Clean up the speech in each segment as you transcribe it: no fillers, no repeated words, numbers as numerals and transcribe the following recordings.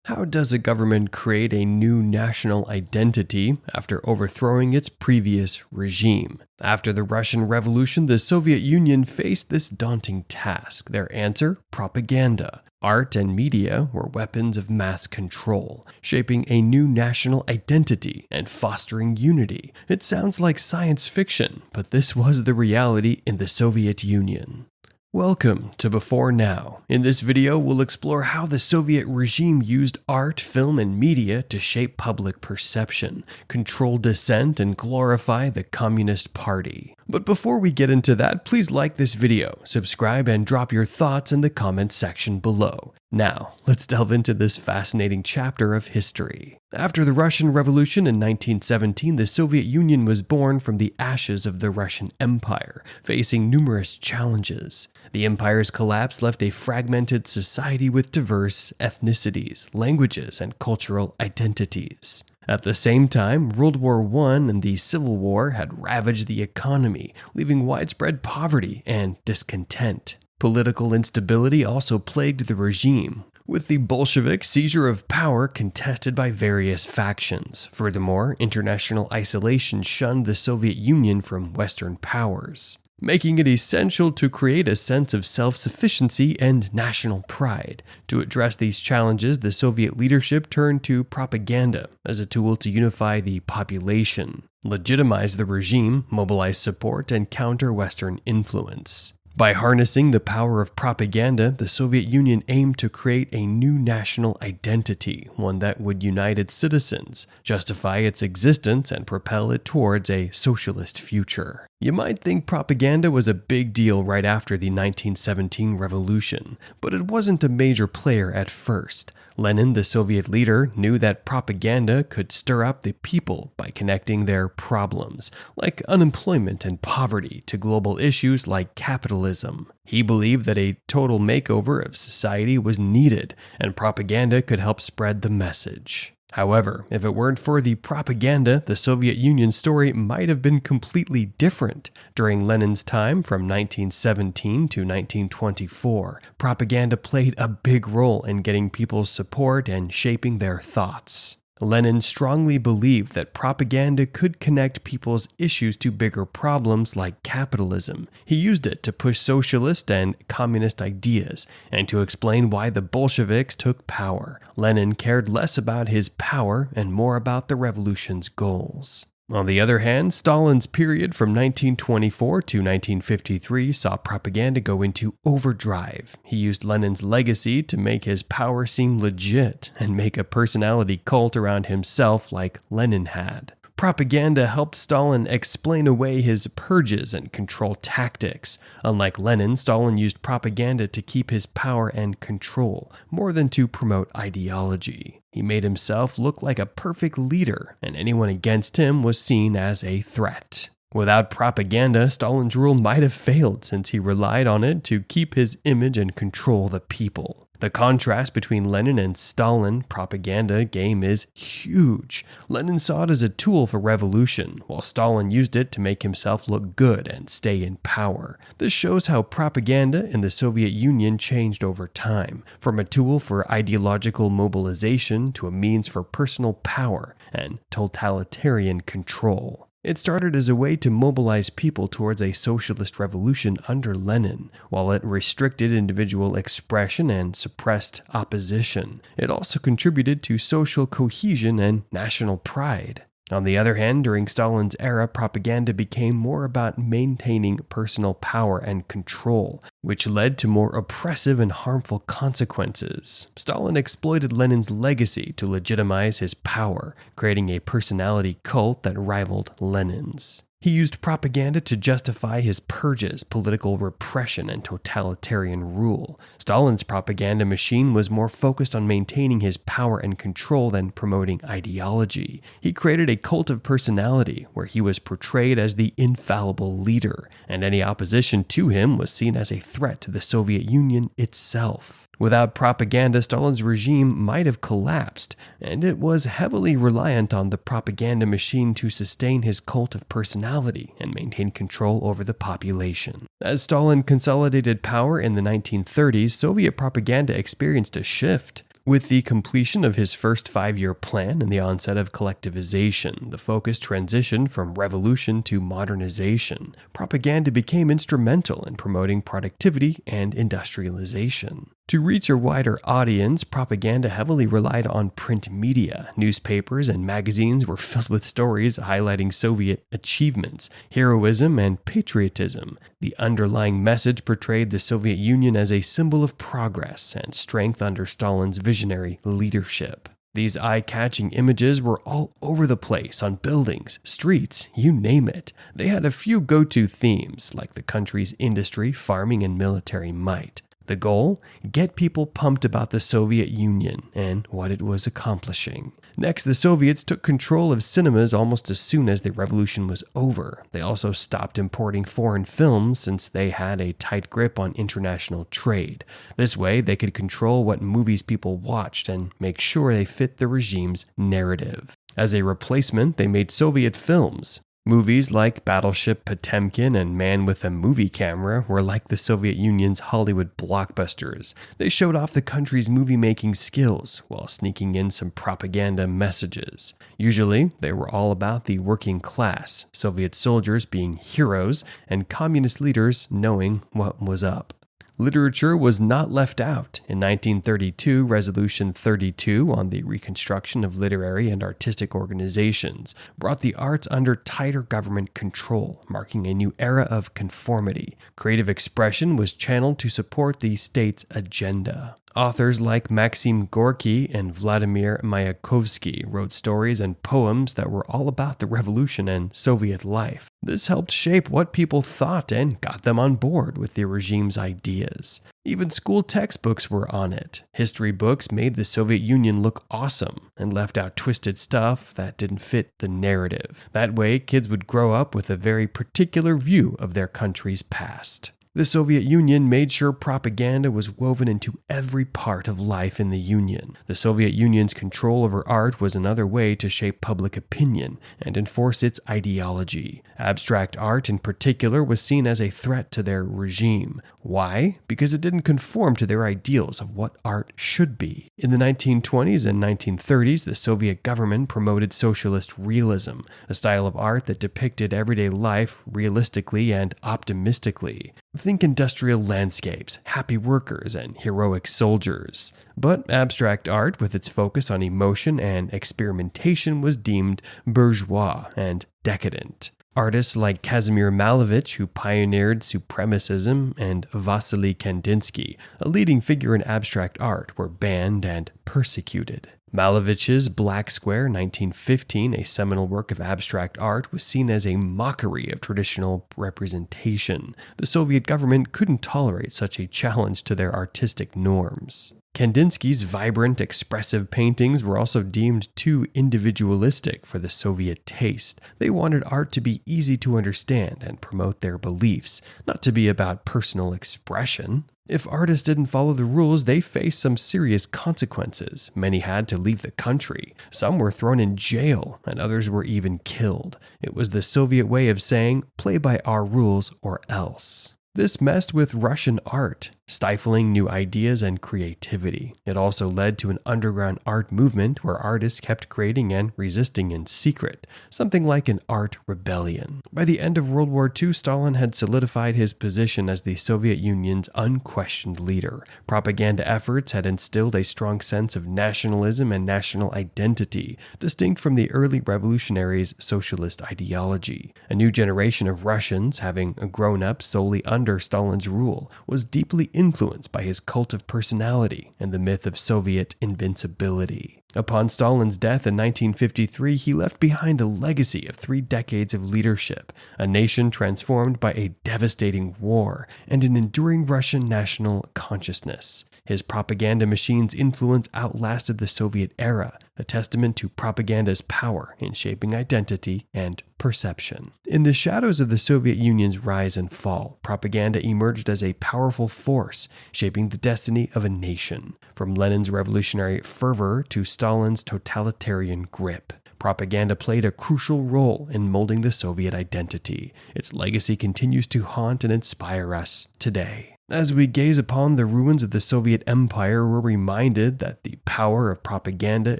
How does a government create a new national identity after overthrowing its previous regime? After the Russian Revolution, the Soviet Union faced this daunting task. Their answer? Propaganda. Art and media were weapons of mass control, shaping a new national identity and fostering unity. It sounds like science fiction, but this was the reality in the Soviet Union. Welcome to Before Now. In this video, we'll explore how the Soviet regime used art, film, and media to shape public perception, control dissent, and glorify the Communist Party. But before we get into that, please like this video, subscribe, and drop your thoughts in the comments section below. Now, let's delve into this fascinating chapter of history. After the Russian Revolution in 1917, the Soviet Union was born from the ashes of the Russian Empire, facing numerous challenges. The empire's collapse left a fragmented society with diverse ethnicities, languages, and cultural identities. At the same time, World War I and the Civil War had ravaged the economy, leaving widespread poverty and discontent. Political instability also plagued the regime, with the Bolshevik seizure of power contested by various factions. Furthermore, international isolation shunned the Soviet Union from Western powers, making it essential to create a sense of self-sufficiency and national pride. To address these challenges, the Soviet leadership turned to propaganda as a tool to unify the population, legitimize the regime, mobilize support, and counter Western influence. By harnessing the power of propaganda, the Soviet Union aimed to create a new national identity, one that would unite its citizens, justify its existence, and propel it towards a socialist future. You might think propaganda was a big deal right after the 1917 revolution, but it wasn't a major player at first. Lenin, the Soviet leader, knew that propaganda could stir up the people by connecting their problems, like unemployment and poverty, to global issues like capitalism. He believed that a total makeover of society was needed, and propaganda could help spread the message. However, if it weren't for the propaganda, the Soviet Union story might have been completely different. During Lenin's time, from 1917 to 1924, propaganda played a big role in getting people's support and shaping their thoughts. Lenin strongly believed that propaganda could connect people's issues to bigger problems like capitalism. He used it to push socialist and communist ideas and to explain why the Bolsheviks took power. Lenin cared less about his power and more about the revolution's goals. On the other hand, Stalin's period from 1924 to 1953 saw propaganda go into overdrive. He used Lenin's legacy to make his power seem legit and make a personality cult around himself like Lenin had. Propaganda helped Stalin explain away his purges and control tactics. Unlike Lenin, Stalin used propaganda to keep his power and control, more than to promote ideology. He made himself look like a perfect leader, and anyone against him was seen as a threat. Without propaganda, Stalin's rule might have failed since he relied on it to keep his image and control the people. The contrast between Lenin and Stalin propaganda game is huge. Lenin saw it as a tool for revolution, while Stalin used it to make himself look good and stay in power. This shows how propaganda in the Soviet Union changed over time, from a tool for ideological mobilization to a means for personal power and totalitarian control. It started as a way to mobilize people towards a socialist revolution under Lenin. While it restricted individual expression and suppressed opposition, it also contributed to social cohesion and national pride. On the other hand, during Stalin's era, propaganda became more about maintaining personal power and control, which led to more oppressive and harmful consequences. Stalin exploited Lenin's legacy to legitimize his power, creating a personality cult that rivaled Lenin's. He used propaganda to justify his purges, political repression, and totalitarian rule. Stalin's propaganda machine was more focused on maintaining his power and control than promoting ideology. He created a cult of personality where he was portrayed as the infallible leader, and any opposition to him was seen as a threat to the Soviet Union itself. Without propaganda, Stalin's regime might have collapsed, and it was heavily reliant on the propaganda machine to sustain his cult of personality and maintain control over the population. As Stalin consolidated power in the 1930s, Soviet propaganda experienced a shift. With the completion of his first 5-year plan and the onset of collectivization, the focus transitioned from revolution to modernization. Propaganda became instrumental in promoting productivity and industrialization. To reach a wider audience, propaganda heavily relied on print media. Newspapers and magazines were filled with stories highlighting Soviet achievements, heroism, and patriotism. The underlying message portrayed the Soviet Union as a symbol of progress and strength under Stalin's visionary leadership. These eye-catching images were all over the place, on buildings, streets, you name it. They had a few go-to themes, like the country's industry, farming, and military might. The goal? Get people pumped about the Soviet Union and what it was accomplishing. Next, the Soviets took control of cinemas almost as soon as the revolution was over. They also stopped importing foreign films since they had a tight grip on international trade. This way, they could control what movies people watched and make sure they fit the regime's narrative. As a replacement, they made Soviet films. Movies like Battleship Potemkin and Man with a Movie Camera were like the Soviet Union's Hollywood blockbusters. They showed off the country's movie-making skills while sneaking in some propaganda messages. Usually, they were all about the working class, Soviet soldiers being heroes, and communist leaders knowing what was up. Literature was not left out. In 1932, Resolution 32 on the reconstruction of literary and artistic organizations brought the arts under tighter government control, marking a new era of conformity. Creative expression was channeled to support the state's agenda. Authors like Maxim Gorky and Vladimir Mayakovsky wrote stories and poems that were all about the revolution and Soviet life. This helped shape what people thought and got them on board with the regime's ideas. Even school textbooks were on it. History books made the Soviet Union look awesome and left out twisted stuff that didn't fit the narrative. That way, kids would grow up with a very particular view of their country's past. The Soviet Union made sure propaganda was woven into every part of life in the Union. The Soviet Union's control over art was another way to shape public opinion and enforce its ideology. Abstract art in particular was seen as a threat to their regime. Why? Because it didn't conform to their ideals of what art should be. In the 1920s and 1930s, the Soviet government promoted socialist realism, a style of art that depicted everyday life realistically and optimistically. Think industrial landscapes, happy workers, and heroic soldiers. But abstract art, with its focus on emotion and experimentation, was deemed bourgeois and decadent. Artists like Kazimir Malevich, who pioneered supremacism, and Vasily Kandinsky, a leading figure in abstract art, were banned and persecuted. Malevich's Black Square, 1915, a seminal work of abstract art, was seen as a mockery of traditional representation. The Soviet government couldn't tolerate such a challenge to their artistic norms. Kandinsky's vibrant, expressive paintings were also deemed too individualistic for the Soviet taste. They wanted art to be easy to understand and promote their beliefs, not to be about personal expression. If artists didn't follow the rules, they faced some serious consequences. Many had to leave the country. Some were thrown in jail, and others were even killed. It was the Soviet way of saying, play by our rules or else. This messed with Russian art, stifling new ideas and creativity. It also led to an underground art movement where artists kept creating and resisting in secret, something like an art rebellion. By the end of World War II, Stalin had solidified his position as the Soviet Union's unquestioned leader. Propaganda efforts had instilled a strong sense of nationalism and national identity, distinct from the early revolutionaries' socialist ideology. A new generation of Russians, having grown up solely under Stalin's rule, was deeply influenced by his cult of personality and the myth of Soviet invincibility. Upon Stalin's death in 1953, he left behind a legacy of 3 decades of leadership, a nation transformed by a devastating war, and an enduring Russian national consciousness. His propaganda machine's influence outlasted the Soviet era, a testament to propaganda's power in shaping identity and perception. In the shadows of the Soviet Union's rise and fall, propaganda emerged as a powerful force, shaping the destiny of a nation. From Lenin's revolutionary fervor to Stalin's totalitarian grip, propaganda played a crucial role in molding the Soviet identity. Its legacy continues to haunt and inspire us today. As we gaze upon the ruins of the Soviet Empire, we're reminded that the power of propaganda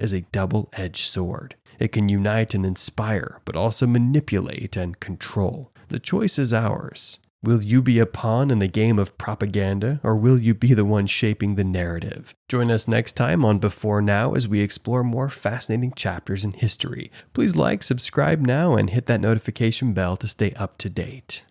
is a double-edged sword. It can unite and inspire, but also manipulate and control. The choice is ours. Will you be a pawn in the game of propaganda, or will you be the one shaping the narrative? Join us next time on Before Now as we explore more fascinating chapters in history. Please like, subscribe now, and hit that notification bell to stay up to date.